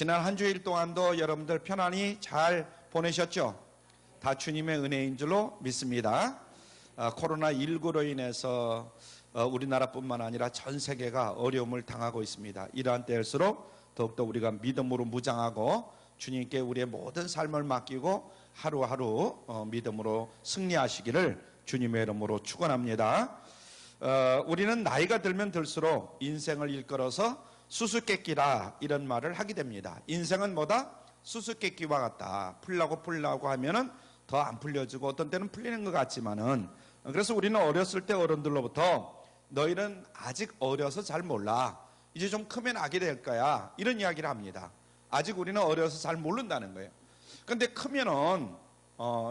지난 한 주일 동안도 여러분들 편안히 잘 보내셨죠? 다 주님의 은혜인 줄로 믿습니다. 코로나19로 인해서 우리나라뿐만 아니라 전 세계가 어려움을 당하고 있습니다. 이러한 때일수록 더욱더 우리가 믿음으로 무장하고 주님께 우리의 모든 삶을 맡기고 하루하루 믿음으로 승리하시기를 주님의 이름으로 축원합니다. 우리는 나이가 들면 들수록 인생을 일컬어서 수수께끼라 이런 말을 하게 됩니다. 인생은 뭐다? 수수께끼와 같다. 풀라고 하면은 더 안 풀려지고 어떤 때는 풀리는 것 같지만은, 그래서 우리는 어렸을 때 어른들로부터 너희는 아직 어려서 잘 몰라, 이제 좀 크면 알게 될 거야, 이런 이야기를 합니다. 아직 우리는 어려서 잘 모른다는 거예요. 그런데 크면은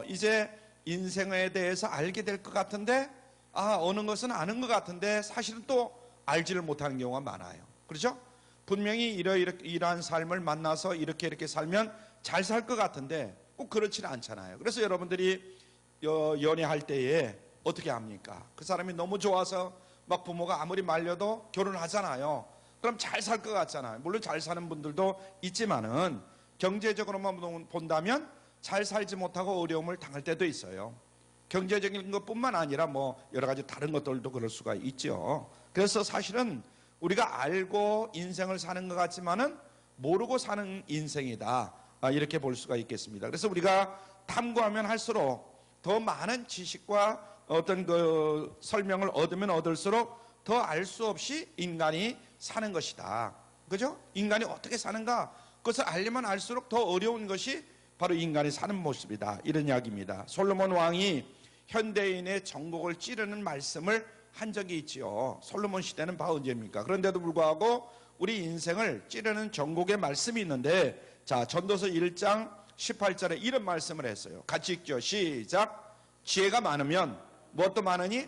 이제 인생에 대해서 알게 될 것 같은데, 어느 것은 아는 것 같은데 사실은 또 알지를 못하는 경우가 많아요. 그렇죠? 분명히 이러한 삶을 만나서 이렇게 살면 잘 살 것 같은데 꼭 그렇지는 않잖아요. 그래서 여러분들이 연애할 때에 어떻게 합니까? 그 사람이 너무 좋아서 막 부모가 아무리 말려도 결혼하잖아요. 그럼 잘 살 것 같잖아요. 물론 잘 사는 분들도 있지만은 경제적으로만 본다면 잘 살지 못하고 어려움을 당할 때도 있어요. 경제적인 것뿐만 아니라 뭐 여러 가지 다른 것들도 그럴 수가 있죠. 그래서 사실은 우리가 알고 인생을 사는 것 같지만은 모르고 사는 인생이다, 이렇게 볼 수가 있겠습니다. 그래서 우리가 탐구하면 할수록 더 많은 지식과 어떤 그 설명을 얻으면 얻을수록 더 알 수 없이 인간이 사는 것이다. 그죠? 인간이 어떻게 사는가, 그것을 알려면 알수록 더 어려운 것이 바로 인간이 사는 모습이다, 이런 이야기입니다. 솔로몬 왕이 현대인의 정곡을 찌르는 말씀을 한 적이 있지요. 솔로몬 시대는 바 언제입니까? 그런데도 불구하고 우리 인생을 찌르는 정곡의 말씀이 있는데, 자, 전도서 1장 18절에 이런 말씀을 했어요. 같이 읽죠. 시작. 지혜가 많으면 무엇도 많으니?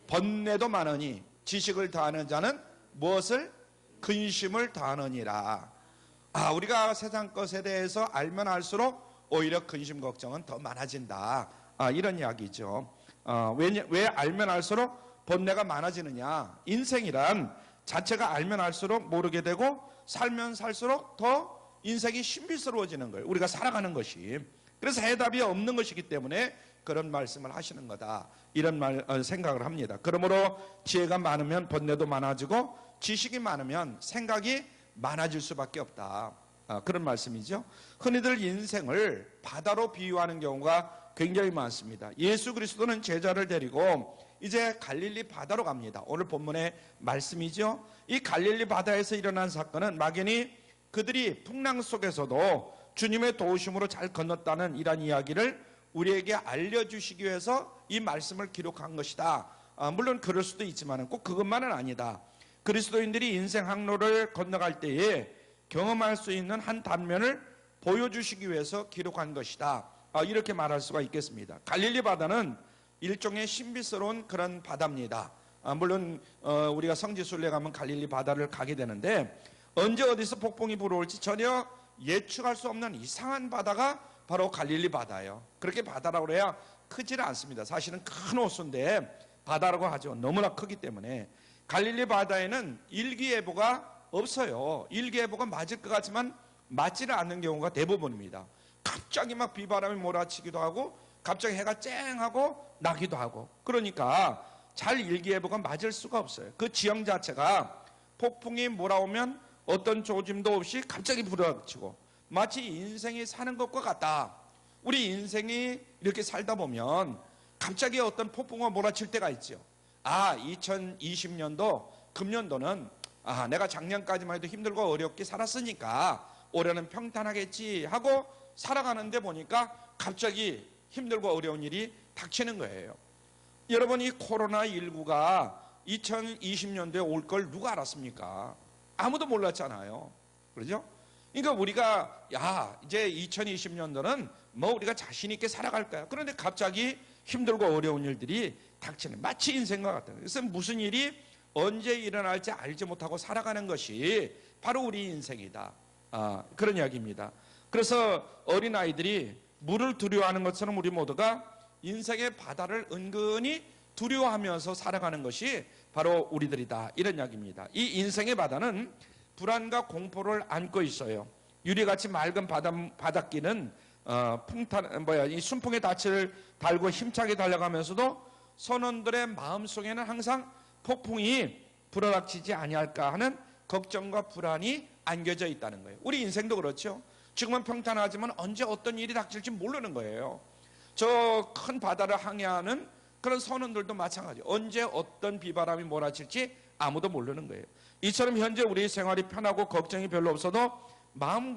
번뇌도 많으니 지식을 다하는 자는 무엇을? 근심을 다하느니라. 우리가 세상 것에 대해서 알면 알수록 오히려 근심 걱정은 더 많아진다, 이런 이야기죠. 왜 알면 알수록 번뇌가 많아지느냐? 인생이란 자체가 알면 알수록 모르게 되고 살면 살수록 더 인생이 신비스러워지는 거예요. 우리가 살아가는 것이. 그래서 해답이 없는 것이기 때문에 그런 말씀을 하시는 거다, 이런 생각을 합니다. 그러므로 지혜가 많으면 번뇌도 많아지고 지식이 많으면 생각이 많아질 수밖에 없다, 그런 말씀이죠. 흔히들 인생을 바다로 비유하는 경우가 굉장히 많습니다. 예수 그리스도는 제자를 데리고 이제 갈릴리 바다로 갑니다. 오늘 본문의 말씀이죠. 이 갈릴리 바다에서 일어난 사건은 막연히 그들이 풍랑 속에서도 주님의 도우심으로 잘 건넜다는 이런 이야기를 우리에게 알려주시기 위해서 이 말씀을 기록한 것이다. 물론 그럴 수도 있지만 꼭 그것만은 아니다. 그리스도인들이 인생 항로를 건너갈 때에 경험할 수 있는 한 단면을 보여주시기 위해서 기록한 것이다, 이렇게 말할 수가 있겠습니다. 갈릴리 바다는 일종의 신비스러운 그런 바다입니다. 물론 우리가 성지순례 가면 갈릴리 바다를 가게 되는데 언제 어디서 폭풍이 불어올지 전혀 예측할 수 없는 이상한 바다가 바로 갈릴리 바다예요. 그렇게 바다라고 해야 크지는 않습니다. 사실은 큰 호수인데 바다라고 하죠. 너무나 크기 때문에. 갈릴리 바다에는 일기예보가 없어요. 일기예보가 맞을 것 같지만 맞지는 않는 경우가 대부분입니다. 갑자기 막 비바람이 몰아치기도 하고 갑자기 해가 쨍하고 나기도 하고, 그러니까 잘 일기예보가 맞을 수가 없어요. 그 지형 자체가 폭풍이 몰아오면 어떤 조짐도 없이 갑자기 불어닥치고 마치 인생이 사는 것과 같다. 우리 인생이 이렇게 살다 보면 갑자기 어떤 폭풍이 몰아칠 때가 있죠. 2020년도 금년도는 내가 작년까지만 해도 힘들고 어렵게 살았으니까 올해는 평탄하겠지 하고 살아가는데 보니까 갑자기 힘들고 어려운 일이 닥치는 거예요. 여러분, 이 코로나19가 2020년도에 올 걸 누가 알았습니까? 아무도 몰랐잖아요. 그렇죠? 그러니까 우리가 이제 2020년도는 뭐 우리가 자신 있게 살아갈 거야. 그런데 갑자기 힘들고 어려운 일들이 닥치는, 마치 인생과 같아요. 그래서 무슨 일이 언제 일어날지 알지 못하고 살아가는 것이 바로 우리 인생이다, 그런 이야기입니다. 그래서 어린아이들이 물을 두려워하는 것처럼 우리 모두가 인생의 바다를 은근히 두려워하면서 살아가는 것이 바로 우리들이다, 이런 이야기입니다. 이 인생의 바다는 불안과 공포를 안고 있어요. 유리같이 맑은 바닷길은 이 순풍의 닻을 달고 힘차게 달려가면서도 선원들의 마음속에는 항상 폭풍이 불어닥치지 아니할까 하는 걱정과 불안이 안겨져 있다는 거예요. 우리 인생도 그렇죠. 지금은 평탄하지만 언제 어떤 일이 닥칠지 모르는 거예요. 저 큰 바다를 항해하는 그런 선원들도 마찬가지. 언제 어떤 비바람이 몰아칠지 아무도 모르는 거예요. 이처럼 현재 우리 생활이 편하고 걱정이 별로 없어도 마음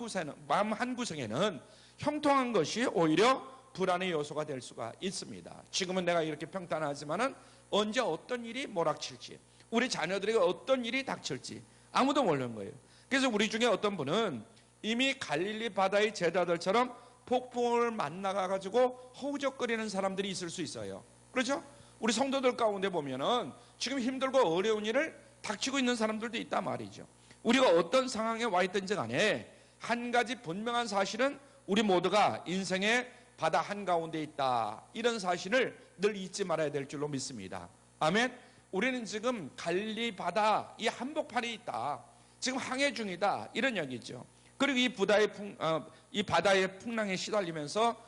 한구석에는 형통한 것이 오히려 불안의 요소가 될 수가 있습니다. 지금은 내가 이렇게 평탄하지만은 언제 어떤 일이 몰아칠지, 우리 자녀들에게 어떤 일이 닥칠지 아무도 모르는 거예요. 그래서 우리 중에 어떤 분은 이미 갈릴리 바다의 제자들처럼 폭풍을 만나가지고 허우적거리는 사람들이 있을 수 있어요. 그렇죠? 우리 성도들 가운데 보면은 지금 힘들고 어려운 일을 닥치고 있는 사람들도 있단 말이죠. 우리가 어떤 상황에 와 있든지 간에 한 가지 분명한 사실은 우리 모두가 인생의 바다 한가운데 있다. 이런 사실을 늘 잊지 말아야 될 줄로 믿습니다. 아멘. 우리는 지금 갈릴리 바다 이 한복판에 있다. 지금 항해 중이다. 이런 얘기죠. 그리고 이 바다의 풍랑에 시달리면서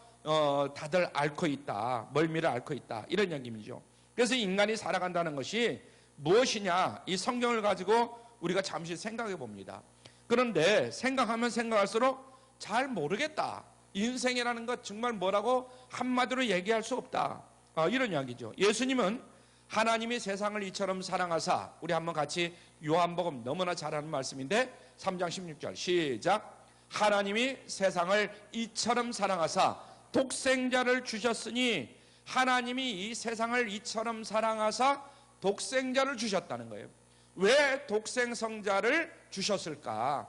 다들 앓고 있다. 멀미를 앓고 있다. 이런 얘기죠. 그래서 인간이 살아간다는 것이 무엇이냐? 이 성경을 가지고 우리가 잠시 생각해 봅니다. 그런데 생각하면 생각할수록 잘 모르겠다. 인생이라는 것 정말 뭐라고 한마디로 얘기할 수 없다. 이런 이야기죠. 예수님은 하나님이 세상을 이처럼 사랑하사, 우리 한번 같이 요한복음 너무나 잘 아는 말씀인데 3장 16절 시작. 하나님이 세상을 이처럼 사랑하사 독생자를 주셨으니, 하나님이 이 세상을 이처럼 사랑하사 독생자를 주셨다는 거예요. 왜 독생성자를 주셨을까?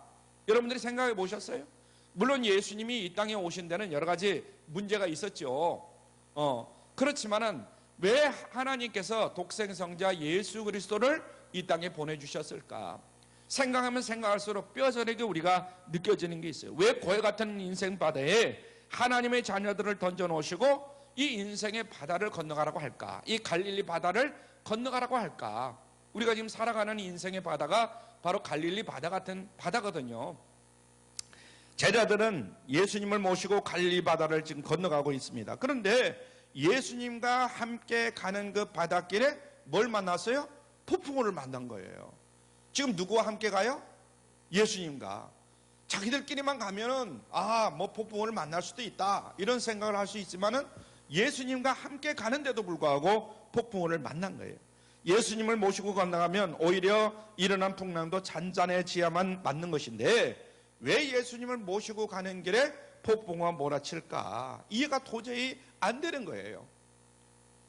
여러분들이 생각해 보셨어요? 물론 예수님이 이 땅에 오신 데는 여러 가지 문제가 있었죠. 그렇지만은 왜 하나님께서 독생성자 예수 그리스도를 이 땅에 보내주셨을까? 생각하면 생각할수록 뼈저리게 우리가 느껴지는 게 있어요. 왜 고해 같은 인생 바다에 하나님의 자녀들을 던져놓으시고 이 인생의 바다를 건너가라고 할까? 이 갈릴리 바다를 건너가라고 할까? 우리가 지금 살아가는 인생의 바다가 바로 갈릴리 바다 같은 바다거든요. 제자들은 예수님을 모시고 갈릴리 바다를 지금 건너가고 있습니다. 그런데 예수님과 함께 가는 그 바닷길에 뭘 만났어요? 폭풍우를 만난 거예요. 지금 누구와 함께 가요? 예수님과. 자기들끼리만 가면은 뭐 폭풍우를 만날 수도 있다 이런 생각을 할 수 있지만은 예수님과 함께 가는데도 불구하고 폭풍우를 만난 거예요. 예수님을 모시고 건너가면 오히려 일어난 풍랑도 잔잔해지야만 맞는 것인데 왜 예수님을 모시고 가는 길에 폭풍우가 몰아칠까? 이해가 도저히 안 되는 거예요.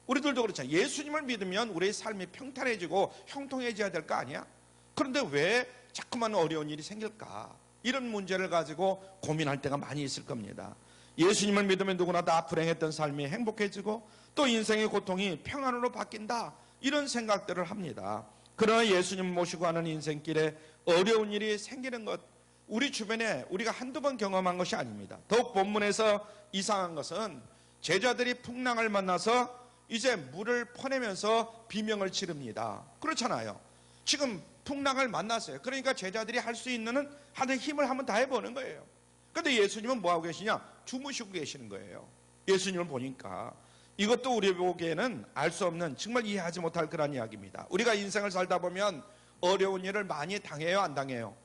우리들도 그렇잖아요. 예수님을 믿으면 우리의 삶이 평탄해지고 형통해져야 될 거 아니야? 그런데 왜 자꾸만 어려운 일이 생길까? 이런 문제를 가지고 고민할 때가 많이 있을 겁니다. 예수님을 믿으면 누구나 다 불행했던 삶이 행복해지고 또 인생의 고통이 평안으로 바뀐다. 이런 생각들을 합니다. 그러나 예수님 모시고 가는 인생길에 어려운 일이 생기는 것, 우리 주변에 우리가 한두 번 경험한 것이 아닙니다. 더욱 본문에서 이상한 것은 제자들이 풍랑을 만나서 이제 물을 퍼내면서 비명을 지릅니다. 그렇잖아요. 지금 풍랑을 만났어요. 그러니까 제자들이 할 수 있는 하는 힘을 한번 다 해보는 거예요. 그런데 예수님은 뭐하고 계시냐? 주무시고 계시는 거예요. 예수님을 보니까. 이것도 우리 보기에는 알 수 없는, 정말 이해하지 못할 그런 이야기입니다. 우리가 인생을 살다 보면 어려운 일을 많이 당해요, 안 당해요?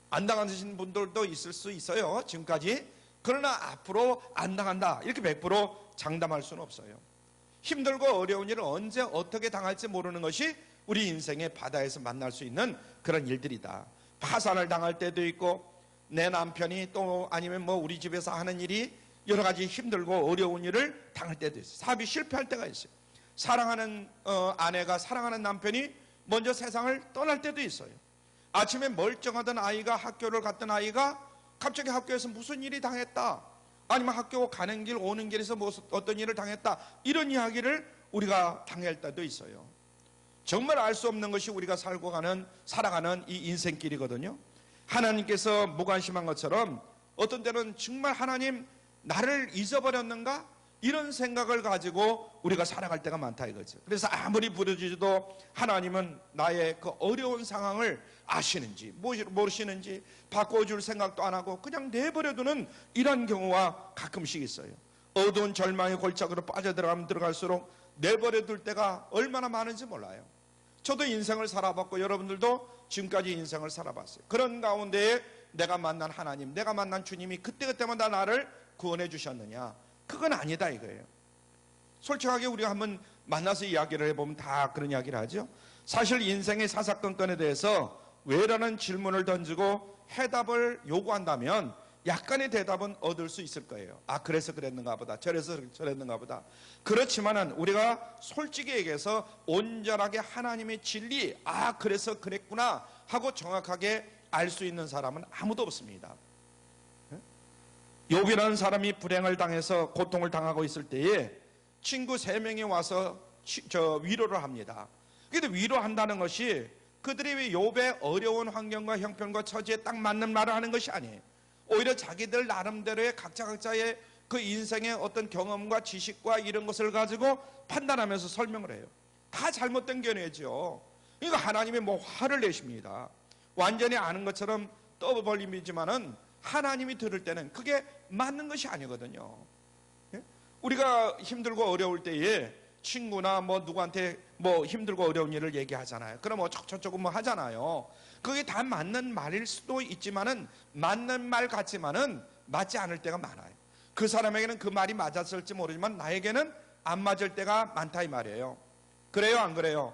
안 당하신 분들도 있을 수 있어요, 지금까지. 그러나 앞으로 안 당한다 이렇게 100% 장담할 수는 없어요. 힘들고 어려운 일을 언제 어떻게 당할지 모르는 것이 우리 인생의 바다에서 만날 수 있는 그런 일들이다. 파산을 당할 때도 있고, 내 남편이 또 아니면 우리 집에서 하는 일이 여러 가지 힘들고 어려운 일을 당할 때도 있어요. 사업이 실패할 때가 있어요. 사랑하는 아내가 사랑하는 남편이 먼저 세상을 떠날 때도 있어요. 아침에 멀쩡하던 아이가, 학교를 갔던 아이가 갑자기 학교에서 무슨 일이 당했다, 아니면 학교 가는 길 오는 길에서 어떤 일을 당했다, 이런 이야기를 우리가 당할 때도 있어요. 정말 알 수 없는 것이 우리가 살아가는 이 인생길이거든요. 하나님께서 무관심한 것처럼 어떤 때는 정말 하나님 나를 잊어버렸는가, 이런 생각을 가지고 우리가 살아갈 때가 많다 이거죠. 그래서 아무리 부르짖어도 하나님은 나의 그 어려운 상황을 아시는지 모르시는지 바꿔줄 생각도 안 하고 그냥 내버려두는 이런 경우가 가끔씩 있어요. 어두운 절망의 골짜기로 빠져들어가면 들어갈수록 내버려둘 때가 얼마나 많은지 몰라요. 저도 인생을 살아봤고 여러분들도 지금까지 인생을 살아봤어요. 그런 가운데에 내가 만난 하나님, 내가 만난 주님이 그때그때마다 나를 구원해 주셨느냐? 그건 아니다 이거예요. 솔직하게 우리가 한번 만나서 이야기를 해보면 다 그런 이야기를 하죠. 사실 인생의 사사건건에 대해서 왜라는 질문을 던지고 해답을 요구한다면 약간의 대답은 얻을 수 있을 거예요. 아, 그래서 그랬는가 보다, 저래서 저랬는가 보다. 그렇지만은 우리가 솔직히 얘기해서 온전하게 하나님의 진리, 아 그래서 그랬구나 하고 정확하게 알 수 있는 사람은 아무도 없습니다. 욥이라는 사람이 불행을 당해서 고통을 당하고 있을 때에 친구 3명이 와서 위로를 합니다. 그런데 위로한다는 것이 그들이 욥의 어려운 환경과 형편과 처지에 딱 맞는 말을 하는 것이 아니에요. 오히려 자기들 나름대로의 각자의 그 인생의 어떤 경험과 지식과 이런 것을 가지고 판단하면서 설명을 해요. 다 잘못된 견해죠. 그러니까 하나님이 뭐 화를 내십니다. 완전히 아는 것처럼 떠벌림이지만은 하나님이 들을 때는 그게 맞는 것이 아니거든요. 우리가 힘들고 어려울 때에 친구나 뭐 누구한테 뭐 힘들고 어려운 일을 얘기하잖아요. 그럼 뭐 저쪽은 뭐 하잖아요. 그게 다 맞는 말일 수도 있지만은 맞는 말 같지만은 맞지 않을 때가 많아요. 그 사람에게는 그 말이 맞았을지 모르지만 나에게는 안 맞을 때가 많다 이 말이에요. 그래요, 안 그래요?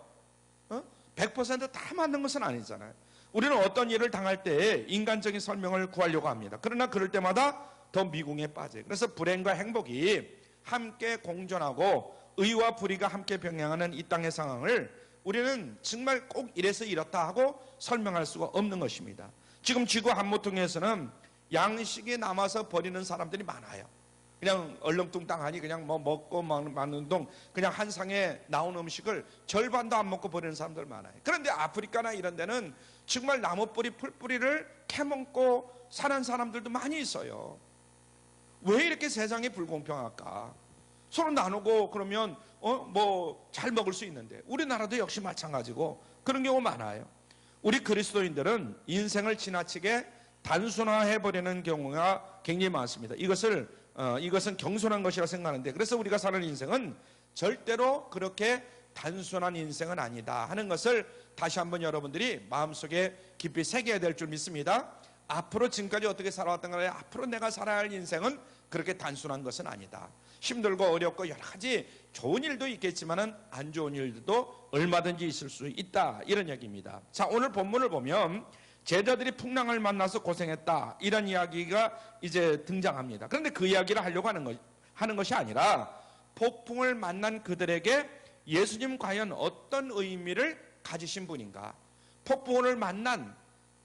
100%다 맞는 것은 아니잖아요. 우리는 어떤 일을 당할 때 인간적인 설명을 구하려고 합니다. 그러나 그럴 때마다 더 미궁에 빠져요. 그래서 불행과 행복이 함께 공존하고 의와 불의가 함께 병행하는 이 땅의 상황을 우리는 정말 꼭 이래서 이렇다 하고 설명할 수가 없는 것입니다. 지금 지구 한 모퉁이에서는 양식이 남아서 버리는 사람들이 많아요. 그냥 얼렁뚱땅하니 그냥 뭐 먹고 마는 동 그냥 한 상에 나온 음식을 절반도 안 먹고 버리는 사람들 많아요. 그런데 아프리카나 이런 데는 정말 나무뿌리 풀뿌리를 캐먹고 사는 사람들도 많이 있어요. 왜 이렇게 세상이 불공평할까? 서로 나누고 그러면 뭐 잘 먹을 수 있는데 우리나라도 역시 마찬가지고 그런 경우 많아요. 우리 그리스도인들은 인생을 지나치게 단순화해버리는 경우가 굉장히 많습니다. 이것은 겸손한 것이라 생각하는데, 그래서 우리가 사는 인생은 절대로 그렇게 단순한 인생은 아니다 하는 것을 다시 한번 여러분들이 마음속에 깊이 새겨야 될 줄 믿습니다. 앞으로 지금까지 어떻게 살아왔던 간에 앞으로 내가 살아야 할 인생은 그렇게 단순한 것은 아니다. 힘들고 어렵고 여러 가지 좋은 일도 있겠지만은 안 좋은 일도 얼마든지 있을 수 있다, 이런 얘기입니다. 자, 오늘 본문을 보면 제자들이 풍랑을 만나서 고생했다, 이런 이야기가 이제 등장합니다. 그런데 그 이야기를 하려고 하는 것이 아니라 폭풍을 만난 그들에게 예수님 과연 어떤 의미를 가지신 분인가? 폭풍을 만난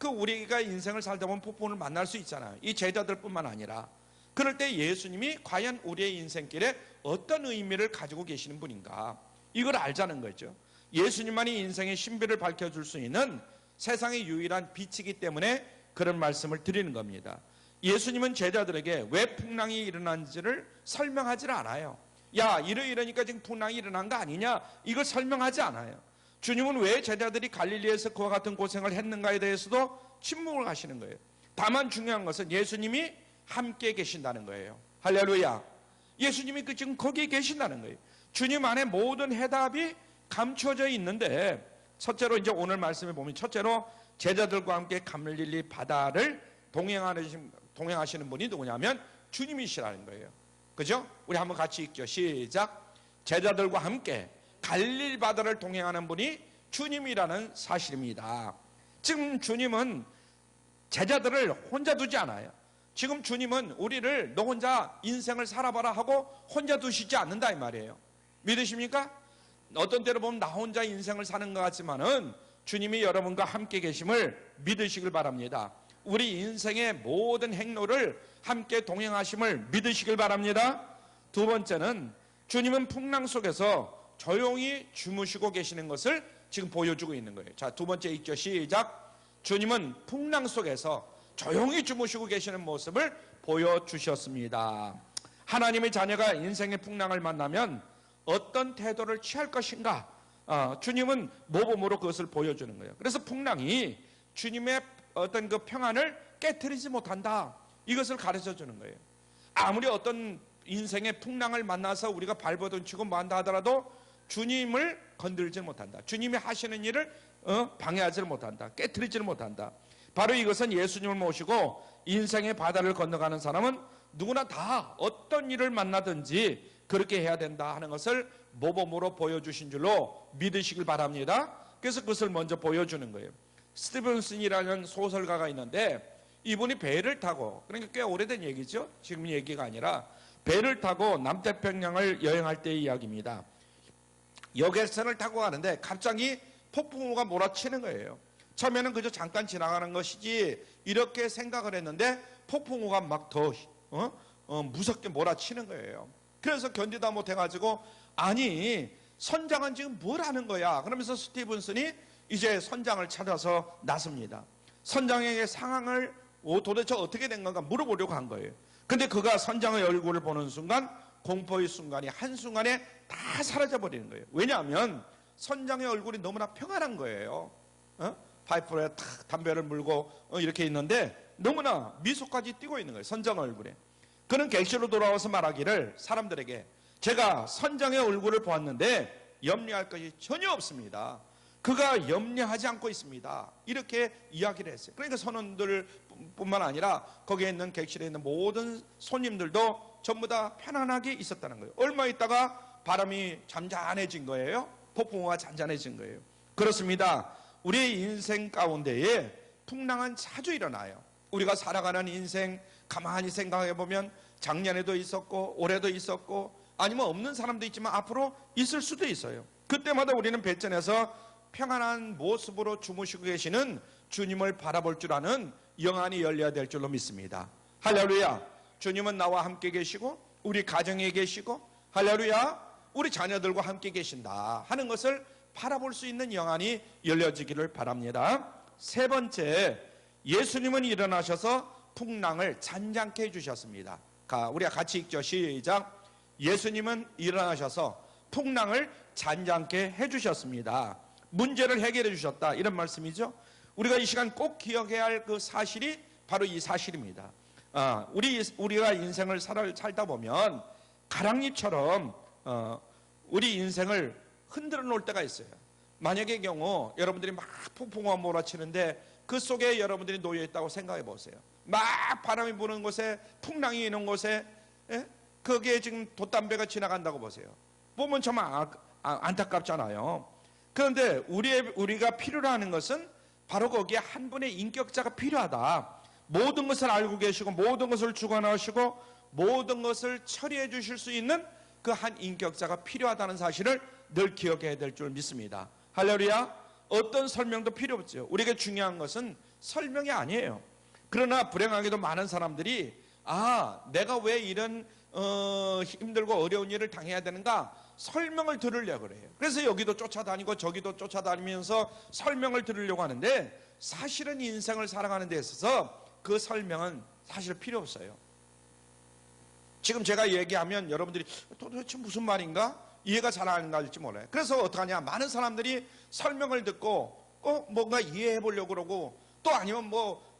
우리가 인생을 살다 보면 폭풍을 만날 수 있잖아요. 이 제자들뿐만 아니라 그럴 때 예수님이 과연 우리의 인생길에 어떤 의미를 가지고 계시는 분인가? 이걸 알자는 거죠. 예수님만이 인생의 신비를 밝혀줄 수 있는 세상의 유일한 빛이기 때문에 그런 말씀을 드리는 겁니다. 예수님은 제자들에게 왜 풍랑이 일어난지를 설명하지 않아요. 야, 이러니까 지금 풍랑이 일어난 거 아니냐? 이걸 설명하지 않아요. 주님은 왜 제자들이 갈릴리에서 그와 같은 고생을 했는가에 대해서도 침묵을 하시는 거예요. 다만 중요한 것은 예수님이 함께 계신다는 거예요. 할렐루야. 예수님이 지금 거기에 계신다는 거예요. 주님 안에 모든 해답이 감춰져 있는데, 첫째로 이제 오늘 말씀에 보면 첫째로 제자들과 함께 갈릴리 바다를 동행하시는 분이 누구냐면 주님이시라는 거예요. 그죠? 우리 한번 같이 읽죠. 시작. 제자들과 함께 갈릴리 바다를 동행하는 분이 주님이라는 사실입니다. 지금 주님은 제자들을 혼자 두지 않아요. 지금 주님은 우리를 너 혼자 인생을 살아봐라 하고 혼자 두시지 않는다 이 말이에요. 믿으십니까? 어떤 때로 보면 나 혼자 인생을 사는 것 같지만은 주님이 여러분과 함께 계심을 믿으시길 바랍니다. 우리 인생의 모든 행로를 함께 동행하심을 믿으시길 바랍니다. 두 번째는 주님은 풍랑 속에서 조용히 주무시고 계시는 것을 지금 보여주고 있는 거예요. 자, 두 번째 읽죠. 시작. 주님은 풍랑 속에서 조용히 주무시고 계시는 모습을 보여주셨습니다. 하나님의 자녀가 인생의 풍랑을 만나면 어떤 태도를 취할 것인가? 주님은 모범으로 그것을 보여주는 거예요. 그래서 풍랑이 주님의 어떤 그 평안을 깨트리지 못한다, 이것을 가르쳐 주는 거예요. 아무리 어떤 인생의 풍랑을 만나서 우리가 발버둥치고 만다 하더라도 주님을 건들지 못한다. 주님이 하시는 일을 방해하지 못한다. 깨트리지 못한다. 바로 이것은 예수님을 모시고 인생의 바다를 건너가는 사람은 누구나 다 어떤 일을 만나든지 그렇게 해야 된다 하는 것을 모범으로 보여주신 줄로 믿으시길 바랍니다. 그래서 그것을 먼저 보여주는 거예요. 스티븐슨이라는 소설가가 있는데 이분이 배를 타고, 그러니까 꽤 오래된 얘기죠. 지금 얘기가 아니라 배를 타고 남태평양을 여행할 때의 이야기입니다. 여객선을 타고 가는데 갑자기 폭풍우가 몰아치는 거예요. 처음에는 그저 잠깐 지나가는 것이지 이렇게 생각을 했는데 폭풍우가 막 더 무섭게 몰아치는 거예요. 그래서 견디다 못해가지고 아니 선장은 지금 뭘 하는 거야? 그러면서 스티븐슨이 이제 선장을 찾아서 나섭니다. 선장에게 상황을 도대체 어떻게 된 건가 물어보려고 한 거예요. 근데 그가 선장의 얼굴을 보는 순간 공포의 순간이 한순간에 다 사라져버리는 거예요. 왜냐하면 선장의 얼굴이 너무나 평안한 거예요. 파이프에 탁 담배를 물고 이렇게 있는데 너무나 미소까지 띄고 있는 거예요. 선장 얼굴에. 그는 객실로 돌아와서 말하기를 사람들에게 제가 선장의 얼굴을 보았는데 염려할 것이 전혀 없습니다. 그가 염려하지 않고 있습니다. 이렇게 이야기를 했어요. 그러니까 선원들 뿐만 아니라 거기에 있는 객실에 있는 모든 손님들도 전부 다 편안하게 있었다는 거예요. 얼마 있다가 바람이 잠잠해진 거예요. 폭풍우가 잔잔해진 거예요. 그렇습니다. 우리의 인생 가운데에 풍랑은 자주 일어나요. 우리가 살아가는 인생 가만히 생각해 보면 작년에도 있었고 올해도 있었고 아니면 없는 사람도 있지만 앞으로 있을 수도 있어요. 그때마다 우리는 배전에서 평안한 모습으로 주무시고 계시는 주님을 바라볼 줄 아는 영안이 열려야 될 줄로 믿습니다. 할렐루야. 주님은 나와 함께 계시고 우리 가정에 계시고 할렐루야 우리 자녀들과 함께 계신다 하는 것을 바라볼 수 있는 영안이 열려지기를 바랍니다. 세 번째, 예수님은 일어나셔서 풍랑을 잔잔케 해주셨습니다. 우리가 같이 읽죠. 시작. 예수님은 일어나셔서 풍랑을 잔잔케 해주셨습니다. 문제를 해결해 주셨다, 이런 말씀이죠. 우리가 이 시간 꼭 기억해야 할 그 사실이 바로 이 사실입니다. 우리가 인생을 살다 보면 가랑잎처럼 우리 인생을 흔들어 놓을 때가 있어요. 만약의 경우 여러분들이 막 폭풍우가 몰아치는데 그 속에 여러분들이 놓여 있다고 생각해 보세요. 막 바람이 부는 곳에 풍랑이 있는 곳에 거기에 지금 돛담배가 지나간다고 보세요. 보면 정말 안타깝잖아요. 그런데 우리가 필요로 하는 것은 바로 거기에 한 분의 인격자가 필요하다. 모든 것을 알고 계시고 모든 것을 주관하시고 모든 것을 처리해 주실 수 있는 그 한 인격자가 필요하다는 사실을 늘 기억해야 될 줄 믿습니다. 할렐루야. 어떤 설명도 필요 없죠. 우리에게 중요한 것은 설명이 아니에요. 그러나 불행하게도 많은 사람들이 내가 왜 이런 힘들고 어려운 일을 당해야 되는가 설명을 들으려고 그래요. 그래서 여기도 쫓아다니고 저기도 쫓아다니면서 설명을 들으려고 하는데 사실은 인생을 살아가는 데 있어서 그 설명은 사실 필요 없어요. 지금 제가 얘기하면 여러분들이 도대체 무슨 말인가 이해가 잘 안 갈지 몰라요. 그래서 어떡하냐, 많은 사람들이 설명을 듣고 뭔가 이해해 보려고 그러고 또 아니면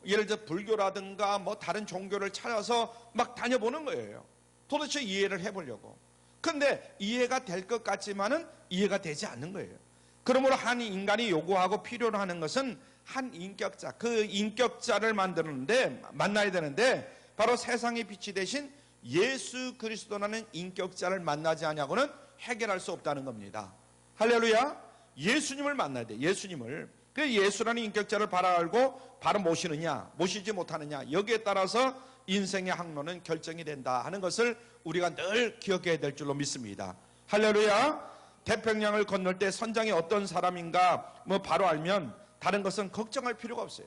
예를 들어 불교라든가 다른 종교를 찾아서 막 다녀보는 거예요. 도대체 이해를 해보려고. 근데 이해가 될 것 같지만은 이해가 되지 않는 거예요. 그러므로 한 인간이 요구하고 필요로 하는 것은 한 인격자, 그 인격자를 만나야 되는데 바로 세상의 빛이 되신 예수 그리스도라는 인격자를 만나지 않냐고는 해결할 수 없다는 겁니다. 할렐루야. 예수님을 만나야 돼. 예수님을. 그 예수라는 인격자를 바라알고 바로 모시느냐 모시지 못하느냐 여기에 따라서 인생의 항로는 결정이 된다 하는 것을 우리가 늘 기억해야 될 줄로 믿습니다. 할렐루야. 태평양을 건널 때 선장이 어떤 사람인가 바로 알면 다른 것은 걱정할 필요가 없어요.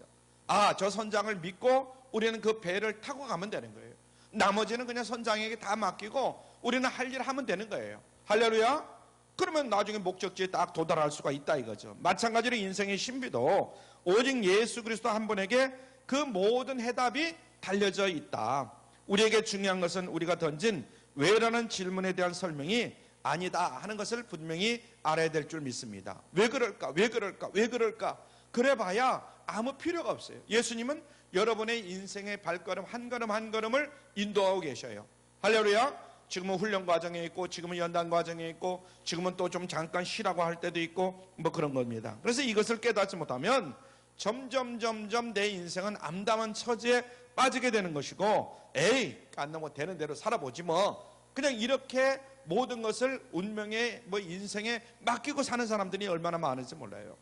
저 선장을 믿고 우리는 그 배를 타고 가면 되는 거예요. 나머지는 그냥 선장에게 다 맡기고 우리는 할 일을 하면 되는 거예요. 할렐루야. 그러면 나중에 목적지에 딱 도달할 수가 있다 이거죠. 마찬가지로 인생의 신비도 오직 예수 그리스도 한 분에게 그 모든 해답이 달려져 있다. 우리에게 중요한 것은 우리가 던진 왜라는 질문에 대한 설명이 아니다 하는 것을 분명히 알아야 될 줄 믿습니다. 왜 그럴까? 왜 그럴까? 왜 그럴까? 그래봐야 아무 필요가 없어요. 예수님은 여러분의 인생의 발걸음 한 걸음 한 걸음을 인도하고 계셔요. 할렐루야. 지금은 훈련 과정에 있고, 지금은 연단 과정에 있고, 지금은 또 좀 잠깐 쉬라고 할 때도 있고, 뭐 그런 겁니다. 그래서 이것을 깨닫지 못하면 점점 내 인생은 암담한 처지에 빠지게 되는 것이고, 에이 깐나 뭐 되는 대로 살아보지 뭐, 그냥 이렇게 모든 것을 운명에 뭐 인생에 맡기고 사는 사람들이 얼마나 많은지 몰라요.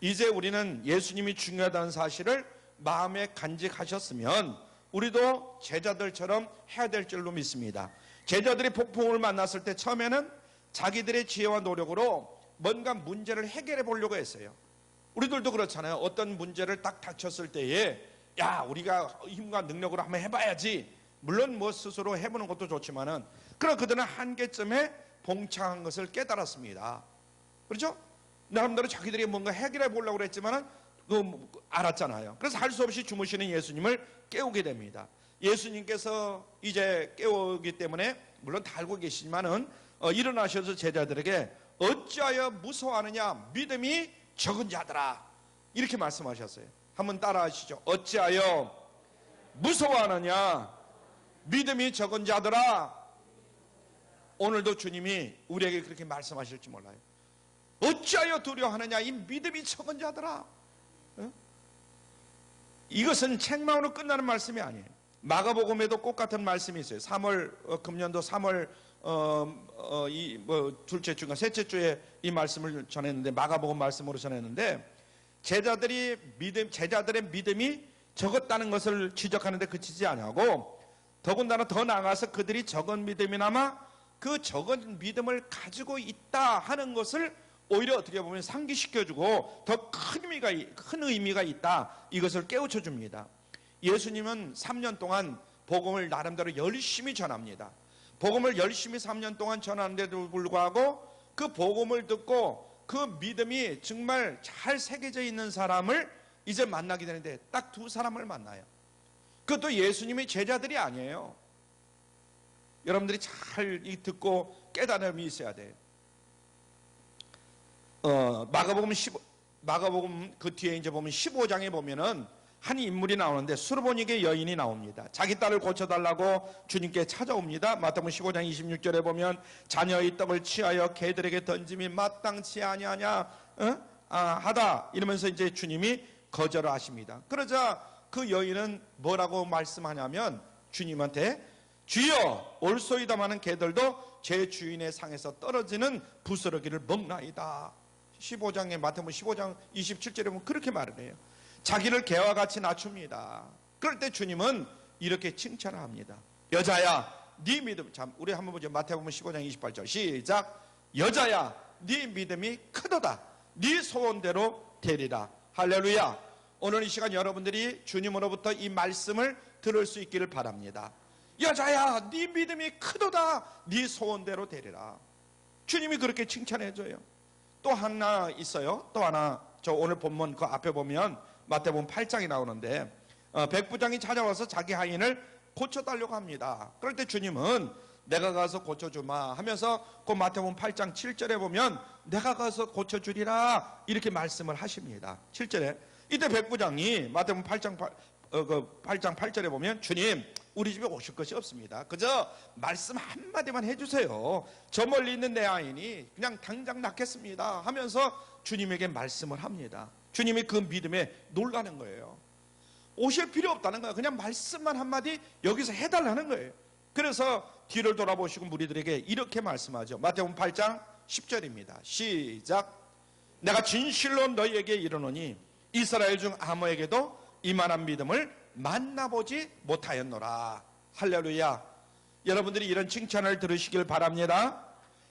이제 우리는 예수님이 중요하다는 사실을 마음에 간직하셨으면 우리도 제자들처럼 해야 될 줄로 믿습니다. 제자들이 폭풍을 만났을 때 처음에는 자기들의 지혜와 노력으로 뭔가 문제를 해결해 보려고 했어요. 우리들도 그렇잖아요. 어떤 문제를 딱 닥쳤을 때에 야, 우리가 힘과 능력으로 한번 해봐야지. 물론 뭐 스스로 해보는 것도 좋지만은, 그러나 그들은 한계점에 봉착한 것을 깨달았습니다. 그렇죠? 나름대로 자기들이 뭔가 해결해 보려고 했지만은 알았잖아요. 그래서 할 수 없이 주무시는 예수님을 깨우게 됩니다. 예수님께서 이제 깨우기 때문에 물론 다 알고 계시지만은 일어나셔서 제자들에게 어찌하여 무서워하느냐, 믿음이 적은 자들아, 이렇게 말씀하셨어요. 한번 따라하시죠. 어찌하여 무서워하느냐, 믿음이 적은 자들아. 오늘도 주님이 우리에게 그렇게 말씀하실지 몰라요. 어찌하여 두려워하느냐, 이 믿음이 적은 자들아. 이것은 책망으로 끝나는 말씀이 아니에요. 마가복음에도 똑같은 말씀이 있어요. 3월 금년도 3월 둘째 주인가 셋째 주에 이 말씀을 전했는데, 마가복음 말씀으로 전했는데, 제자들의 믿음이 적었다는 것을 지적하는데 그치지 아니하고, 더군다나 더 나아가서 그들이 적은 믿음이나마 그 적은 믿음을 가지고 있다 하는 것을 오히려 어떻게 보면 상기시켜주고 더 큰 의미가 있다, 이것을 깨우쳐 줍니다. 예수님은 3년 동안 복음을 나름대로 열심히 전합니다. 복음을 열심히 3년 동안 전하는데도 불구하고 그 복음을 듣고 그 믿음이 정말 잘 새겨져 있는 사람을 이제 만나게 되는데 딱 두 사람을 만나요. 그것도 예수님의 제자들이 아니에요. 여러분들이 잘 듣고 깨달음이 있어야 돼요. 마가복음 그 뒤에 이제 보면 15장에 보면은 한 인물이 나오는데 수르보니게 여인이 나옵니다. 자기 딸을 고쳐달라고 주님께 찾아옵니다. 마태복음 15장 26절에 보면 자녀의 떡을 취하여 개들에게 던짐이 마땅치 아니하냐 하다 이러면서 이제 주님이 거절을 하십니다. 그러자 그 여인은 뭐라고 말씀하냐면 주님한테 주여 올소이다마는 개들도 제 주인의 상에서 떨어지는 부스러기를 먹나이다. 15장에 마태복음 15장 27절에 보면 그렇게 말을 해요. 자기를 개와 같이 낮춥니다. 그럴 때 주님은 이렇게 칭찬을 합니다. 여자야 네 믿음, 참 우리 한번 보죠. 마태복음 15장 28절 시작. 여자야 네 믿음이 크도다. 네 소원대로 되리라. 할렐루야. 오늘 이 시간 여러분들이 주님으로부터 이 말씀을 들을 수 있기를 바랍니다. 여자야 네 믿음이 크도다. 네 소원대로 되리라. 주님이 그렇게 칭찬해줘요. 또 하나 있어요. 또 하나, 저 오늘 본문 그 앞에 보면 마태복음 8장이 나오는데 백부장이 찾아와서 자기 하인을 고쳐달라고 합니다. 그럴 때 주님은 내가 가서 고쳐주마 하면서 그 마태복음 8장 7절에 보면 내가 가서 고쳐주리라 이렇게 말씀을 하십니다. 7절에 이때 백부장이 마태복음 8장 8절에 보면 주님 우리 집에 오실 것이 없습니다. 그저 말씀 한마디만 해주세요. 저 멀리 있는 내 아이니 그냥 당장 낳겠습니다 하면서 주님에게 말씀을 합니다. 주님이 그 믿음에 놀라는 거예요. 오실 필요 없다는 거예요. 그냥 말씀만 한마디 여기서 해달라는 거예요. 그래서 뒤를 돌아보시고 무리들에게 이렇게 말씀하죠. 마태복음 8장 10절입니다. 시작. 내가 진실로 너희에게 이르노니 이스라엘 중 아무에게도 이만한 믿음을 만나보지 못하였노라. 할렐루야. 여러분들이 이런 칭찬을 들으시길 바랍니다.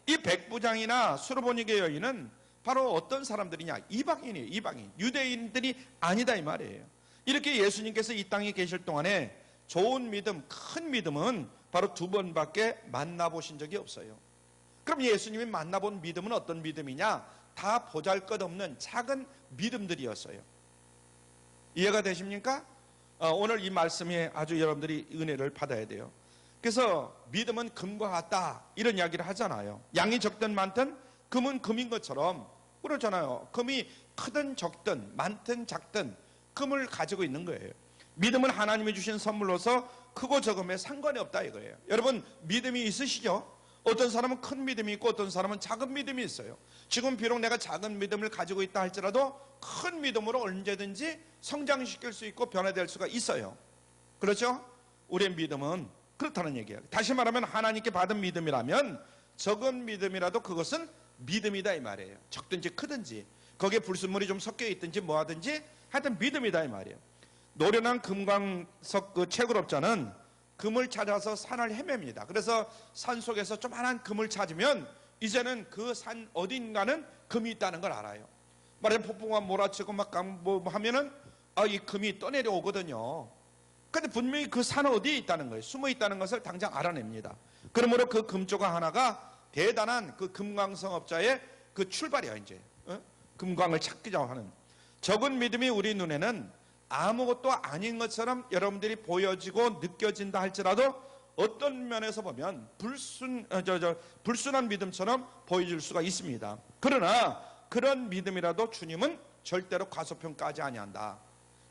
이 백부장이나 수르보니게 여인은 바로 어떤 사람들이냐? 이방인이에요. 이방인. 유대인들이 아니다 이 말이에요. 이렇게 예수님께서 이 땅에 계실 동안에 좋은 믿음, 큰 믿음은 바로 두 번밖에 만나보신 적이 없어요. 그럼 예수님이 만나본 믿음은 어떤 믿음이냐? 다 보잘것없는 작은 믿음들이었어요. 이해가 되십니까? 오늘 이 말씀에 아주 여러분들이 은혜를 받아야 돼요. 그래서 믿음은 금과 같다 이런 이야기를 하잖아요. 양이 적든 많든 금은 금인 것처럼 그러잖아요. 금이 크든 적든 많든 작든 금을 가지고 있는 거예요. 믿음은 하나님이 주신 선물로서 크고 적음에 상관이 없다 이거예요. 여러분 믿음이 있으시죠? 어떤 사람은 큰 믿음이 있고 어떤 사람은 작은 믿음이 있어요. 지금 비록 내가 작은 믿음을 가지고 있다 할지라도 큰 믿음으로 언제든지 성장시킬 수 있고 변화될 수가 있어요. 그렇죠? 우리의 믿음은 그렇다는 얘기예요. 다시 말하면 하나님께 받은 믿음이라면 적은 믿음이라도 그것은 믿음이다 이 말이에요. 적든지 크든지 거기에 불순물이 좀 섞여 있든지 뭐 하든지 하여튼 믿음이다 이 말이에요. 노련한 금광석 그 채굴업자는 금을 찾아서 산을 헤맵니다. 그래서 산 속에서 조그만한 금을 찾으면 이제는 그 산 어딘가는 금이 있다는 걸 알아요. 말하자면 폭풍과 몰아치고 막 뭐 하면은 이 금이 떠내려오거든요. 근데 분명히 그 산 어디에 있다는 거예요. 숨어 있다는 것을 당장 알아냅니다. 그러므로 그 금조각 하나가 대단한 그 금광성업자의 그 출발이야 이제. 금광을 찾기자 하는. 적은 믿음이 우리 눈에는 아무것도 아닌 것처럼 여러분들이 보여지고 느껴진다 할지라도 어떤 면에서 보면 불순한 믿음처럼 보여질 수가 있습니다. 그러나 그런 믿음이라도 주님은 절대로 과소평가하지 아니한다.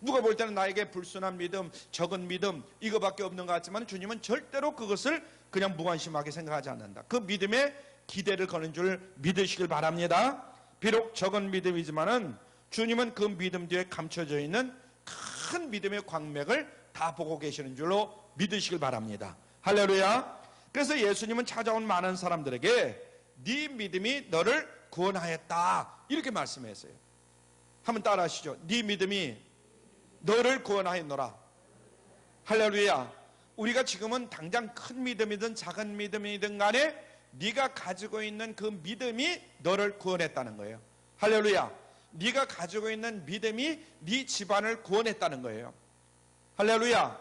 누가 볼 때는 나에게 불순한 믿음, 적은 믿음 이거밖에 없는 것 같지만 주님은 절대로 그것을 그냥 무관심하게 생각하지 않는다. 그 믿음에 기대를 거는 줄 믿으시길 바랍니다. 비록 적은 믿음이지만은 주님은 그 믿음 뒤에 감춰져 있는 큰 믿음의 광맥을 다 보고 계시는 줄로 믿으시길 바랍니다. 할렐루야. 그래서 예수님은 찾아온 많은 사람들에게 네 믿음이 너를 구원하였다 이렇게 말씀했어요. 한번 따라 하시죠. 네 믿음이 너를 구원하였노라. 할렐루야. 우리가 지금은 당장 큰 믿음이든 작은 믿음이든 간에 네가 가지고 있는 그 믿음이 너를 구원했다는 거예요. 할렐루야. 네가 가지고 있는 믿음이 네 집안을 구원했다는 거예요. 할렐루야.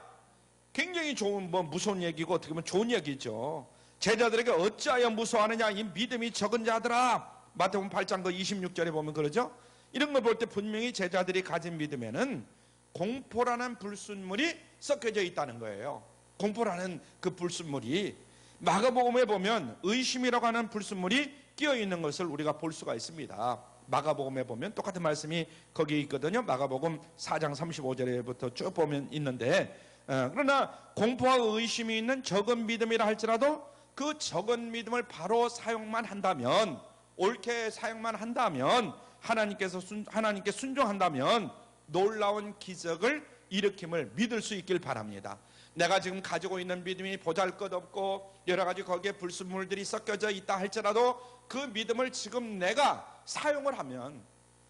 굉장히 좋은 무서운 얘기고 어떻게 보면 좋은 얘기죠. 제자들에게 어찌하여 무서워하느냐 이 믿음이 적은 자들아. 마태복음 8장 그 26절에 보면 그러죠. 이런 걸 볼 때 분명히 제자들이 가진 믿음에는 공포라는 불순물이 섞여져 있다는 거예요. 공포라는 그 불순물이 마가복음에 보면 의심이라고 하는 불순물이 끼어 있는 것을 우리가 볼 수가 있습니다. 마가복음에 보면 똑같은 말씀이 거기 있거든요. 마가복음 4장 35절에부터 쭉 보면 있는데 그러나 공포와 의심이 있는 적은 믿음이라 할지라도 그 적은 믿음을 바로 사용만 한다면 옳게 사용만 한다면 하나님께 순종한다면 놀라운 기적을 일으킴을 믿을 수 있길 바랍니다. 내가 지금 가지고 있는 믿음이 보잘것없고 여러 가지 거기에 불순물들이 섞여져 있다 할지라도 그 믿음을 지금 내가 사용을 하면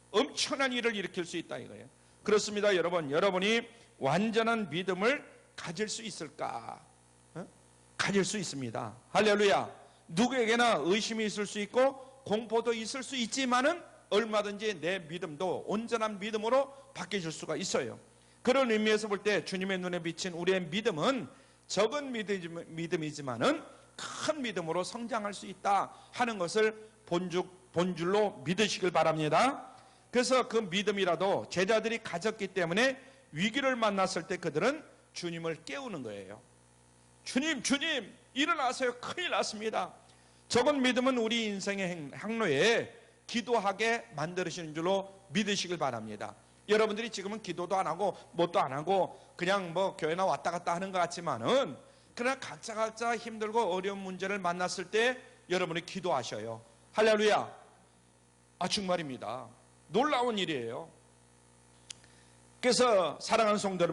엄청난 일을 일으킬 수 있다 이거예요. 그렇습니다. 여러분이 완전한 믿음을 가질 수 있을까? 가질 수 있습니다. 할렐루야. 누구에게나 의심이 있을 수 있고 공포도 있을 수 있지만은 얼마든지 내 믿음도 온전한 믿음으로 바뀌어질 수가 있어요. 그런 의미에서 볼 때 주님의 눈에 비친 우리의 믿음은 적은 믿음이지만은 큰 믿음으로 성장할 수 있다 하는 것을 본줄로 믿으시길 바랍니다. 그래서 그 믿음이라도 제자들이 가졌기 때문에 위기를 만났을 때 그들은 주님을 깨우는 거예요. 주님 일어나세요. 큰일 났습니다. 적은 믿음은 우리 인생의 항로에 기도하게 만드시는 줄로 믿으시길 바랍니다. 여러분들이 지금은 기도도 안 하고 뭣도 안 하고 그냥 교회나 왔다 갔다 하는 것 같지만은 그러나 각자 힘들고 어려운 문제를 만났을 때 여러분이 기도하셔요. 할렐루야. 정말입니다. 놀라운 일이에요. 그래서 사랑하는 성도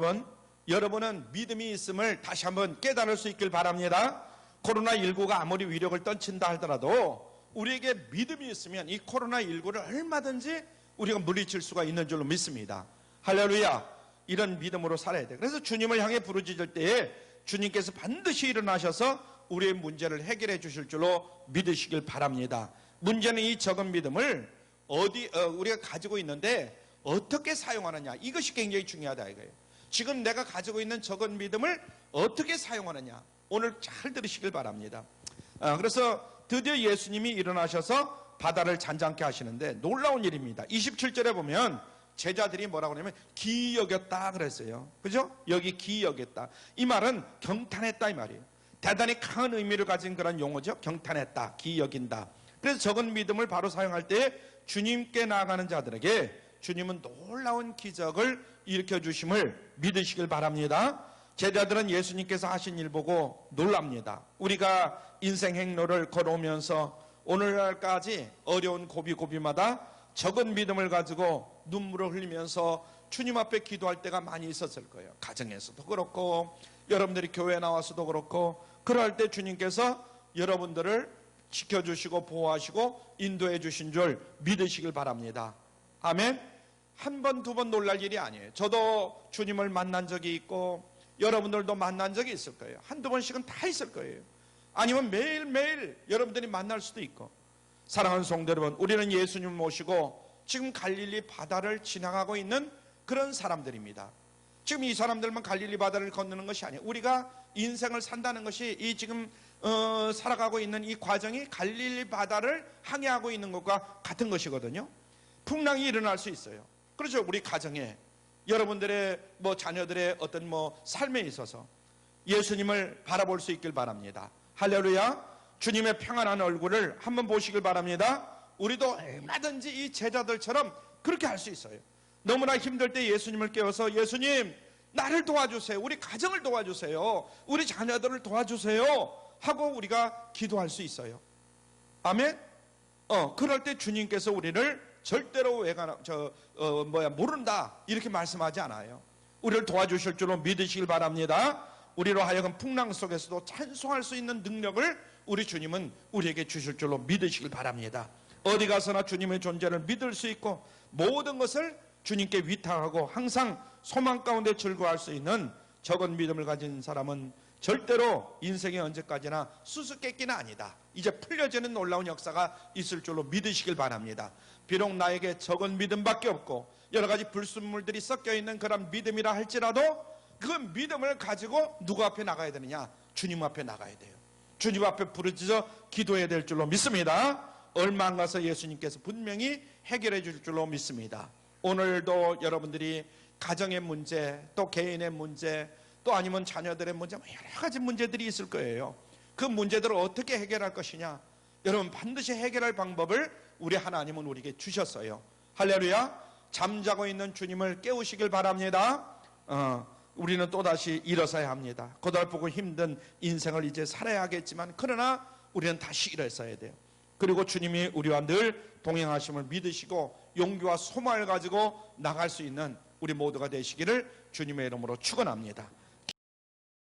여러분은 믿음이 있음을 다시 한번 깨달을 수 있길 바랍니다. 코로나19가 아무리 위력을 떨친다 하더라도 우리에게 믿음이 있으면 이 코로나19를 얼마든지 우리가 물리칠 수가 있는 줄로 믿습니다. 할렐루야. 이런 믿음으로 살아야 돼요. 그래서 주님을 향해 부르짖을 때에 주님께서 반드시 일어나셔서 우리의 문제를 해결해 주실 줄로 믿으시길 바랍니다. 문제는 이 적은 믿음을 우리가 가지고 있는데 어떻게 사용하느냐, 이것이 굉장히 중요하다 이거예요. 지금 내가 가지고 있는 적은 믿음을 어떻게 사용하느냐, 오늘 잘 들으시길 바랍니다. 그래서 드디어 예수님이 일어나셔서 바다를 잔잔케 하시는데 놀라운 일입니다. 27절에 보면 제자들이 뭐라고 하냐면 기이 여겼다 그랬어요. 그죠? 여기 기이 여겼다. 이 말은 경탄했다 이 말이에요. 대단히 강한 의미를 가진 그런 용어죠. 경탄했다, 기여긴다. 그래서 적은 믿음을 바로 사용할 때 주님께 나아가는 자들에게 주님은 놀라운 기적을 일으켜 주심을 믿으시길 바랍니다. 제자들은 예수님께서 하신 일 보고 놀랍니다. 우리가 인생 행로를 걸어오면서 오늘날까지 어려운 고비고비마다 적은 믿음을 가지고 눈물을 흘리면서 주님 앞에 기도할 때가 많이 있었을 거예요. 가정에서도 그렇고 여러분들이 교회에 나와서도 그렇고, 그럴 때 주님께서 여러분들을 지켜주시고 보호하시고 인도해 주신 줄 믿으시길 바랍니다. 아멘. 한 번, 두 번 놀랄 일이 아니에요. 저도 주님을 만난 적이 있고 여러분들도 만난 적이 있을 거예요. 한두 번씩은 다 있을 거예요. 아니면 매일매일 여러분들이 만날 수도 있고. 사랑하는 성도 여러분, 우리는 예수님 모시고 지금 갈릴리 바다를 지나가고 있는 그런 사람들입니다. 지금 이 사람들만 갈릴리 바다를 건너는 것이 아니에요. 우리가 인생을 산다는 것이 이 지금 살아가고 있는 이 과정이 갈릴리 바다를 항해하고 있는 것과 같은 것이거든요. 풍랑이 일어날 수 있어요. 그렇죠. 우리 가정에 여러분들의 자녀들의 어떤 삶에 있어서 예수님을 바라볼 수 있길 바랍니다. 할렐루야. 주님의 평안한 얼굴을 한번 보시길 바랍니다. 우리도 얼마든지 이 제자들처럼 그렇게 할 수 있어요. 너무나 힘들 때 예수님을 깨워서 예수님 나를 도와주세요, 우리 가정을 도와주세요, 우리 자녀들을 도와주세요 하고 우리가 기도할 수 있어요. 아멘. 그럴 때 주님께서 우리를 절대로 모른다 이렇게 말씀하지 않아요. 우리를 도와주실 줄로 믿으시길 바랍니다. 우리로 하여금 풍랑 속에서도 찬송할 수 있는 능력을 우리 주님은 우리에게 주실 줄로 믿으시길 바랍니다. 어디 가서나 주님의 존재를 믿을 수 있고 모든 것을 주님께 위탁하고 항상 소망 가운데 즐거워할 수 있는 적은 믿음을 가진 사람은 절대로 인생이 언제까지나 수수께끼는 아니다. 이제 풀려지는 놀라운 역사가 있을 줄로 믿으시길 바랍니다. 비록 나에게 적은 믿음밖에 없고 여러 가지 불순물들이 섞여 있는 그런 믿음이라 할지라도 그 믿음을 가지고 누구 앞에 나가야 되느냐? 주님 앞에 나가야 돼요. 주님 앞에 부르짖어 기도해야 될 줄로 믿습니다. 얼마 안 가서 예수님께서 분명히 해결해 줄 줄로 믿습니다. 오늘도 여러분들이 가정의 문제, 또 개인의 문제, 또 아니면 자녀들의 문제, 여러 가지 문제들이 있을 거예요. 그 문제들을 어떻게 해결할 것이냐? 여러분 반드시 해결할 방법을 우리 하나님은 우리에게 주셨어요. 할렐루야. 잠자고 있는 주님을 깨우시길 바랍니다. 우리는 또다시 일어서야 합니다. 고달프고 힘든 인생을 이제 살아야 하겠지만 그러나 우리는 다시 일어서야 돼요. 그리고 주님이 우리와 늘 동행하심을 믿으시고 용기와 소망을 가지고 나갈 수 있는 우리 모두가 되시기를 주님의 이름으로 축원합니다.